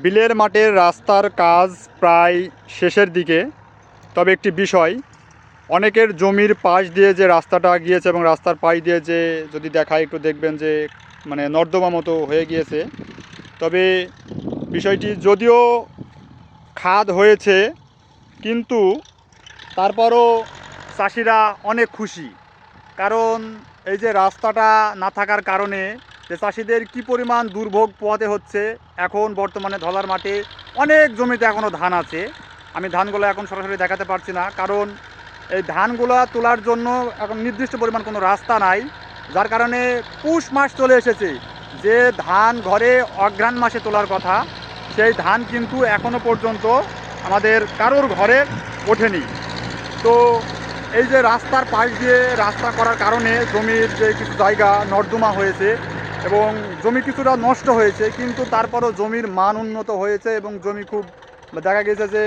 বিলের মাঠের রাস্তার কাজ প্রায় শেষের দিকে। তবে একটি বিষয়, অনেকের জমির পাশ দিয়ে যে রাস্তাটা গিয়েছে এবং রাস্তার পাশ দিয়ে যে যদি দেখায় একটু দেখবেন যে মানে নর্দমা মতো হয়ে গিয়েছে। তবে বিষয়টি যদিও খাদ হয়েছে, কিন্তু তারপরও চাষিরা অনেক খুশি। কারণ এই যে রাস্তাটা না থাকার কারণে যে চাষিদের কী পরিমাণ দুর্ভোগ পোহাতে হচ্ছে। এখন বর্তমানে ধলার মাঠে অনেক জমিতে এখনও ধান আছে। আমি ধানগুলো এখন সরাসরি দেখাতে পারছি না, কারণ এই ধানগুলো তোলার জন্য এখন নির্দিষ্ট পরিমাণ কোনো রাস্তা নাই। যার কারণে পুষ মাস চলে এসেছে, যে ধান ঘরে অঘ্রাণ মাসে তোলার কথা, সেই ধান কিন্তু এখনও পর্যন্ত আমাদের কারোর ঘরে ওঠেনি। তো এই যে রাস্তার পাশ দিয়ে রাস্তা করার কারণে জমির যে কিছু জায়গা নর্দমা হয়েছে এবং জমি কিছুটা নষ্ট হয়েছে, কিন্তু তারপরও জমির মান উন্নত হয়েছে এবং জমি খুব দেখা গেছে যে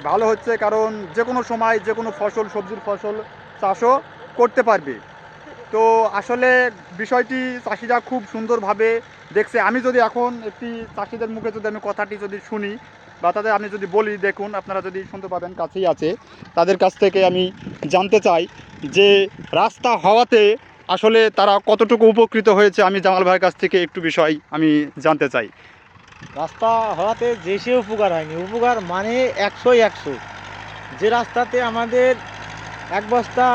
ভালো হচ্ছে। কারণ যে কোনো সময় যে কোনো ফসল, সবজির ফসল চাষও করতে পারবে। তো আসলে বিষয়টি চাষিরা খুব সুন্দরভাবে দেখছে। আমি যদি এখন একটি চাষিদের মুখে যদি আমি কথাটি যদি শুনি বা তাদের আমি যদি বলি, দেখুন আপনারা যদি শুনতে পাবেন, কাছেই আছে, তাদের কাছ থেকে আমি জানতে চাই যে রাস্তা হওয়াতে আসলে তারা কতটুকু উপকৃত হয়েছে। আমি জামাল ভাইয়ের কাছ থেকে একটু বিষয় আমি জানতে চাই। রাস্তা হওয়াতে যে সে উপকার হয়নি, উপকার মানে 100-100। যে রাস্তাতে আমাদের এক বস্তা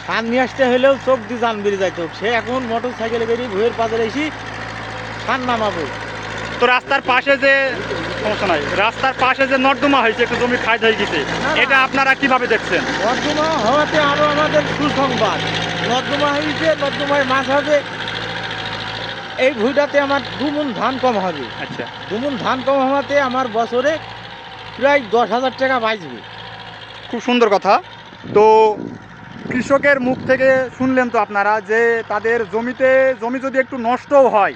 ধান নিয়ে আসতে হলেও চোখ দিয়ে যান বেরিয়ে যাইতো, সে এখন মোটর সাইকেলে বেরিয়ে ভুয়ের বাজারে এসে ধান নামাবো। তো রাস্তার পাশে যে সমস্যা নাই, রাস্তার পাশে যে নর্দমা হয়েছে, একটু জমি খাই হয়ে গেছে, এটা আপনারা কিভাবে দেখছেন? নর্দমা হওয়াতে আরও আমাদের সুসংবাদ। নর্দমা হয়েছে, নর্দমায় মাছ হবে, এই ভুঁইটাতে আমার 2 মণ ধান কম হবে। আচ্ছা, 2 মণ ধান কম হওয়াতে আমার বছরে প্রায় 10,000 টাকা বাঁচবে। খুব সুন্দর কথা। তো কৃষকের মুখ থেকে শুনলেন তো আপনারা যে তাদের জমি যদি একটু নষ্টও হয়,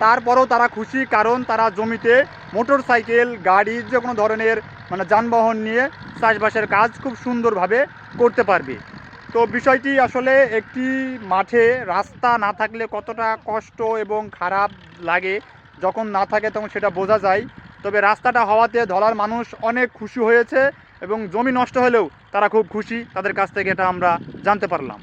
তারপরেও তারা খুশি, কারণ তারা জমিতে মোটর সাইকেল, গাড়ি, যে কোনো ধরনের মানে যানবাহন নিয়ে চাষবাসের কাজ খুব সুন্দরভাবে করতে পারবে। তো বিষয়টি আসলে একটি মাঠে রাস্তা না থাকলে কতটা কষ্ট এবং খারাপ লাগে, যখন না থাকে তখন সেটা বোঝা যায়। তবে রাস্তাটা হওয়াতে ধলার মানুষ অনেক খুশি হয়েছে এবং জমি নষ্ট হলেও তারা খুব খুশি। তাদের কাছ থেকে এটা আমরা জানতে পারলাম।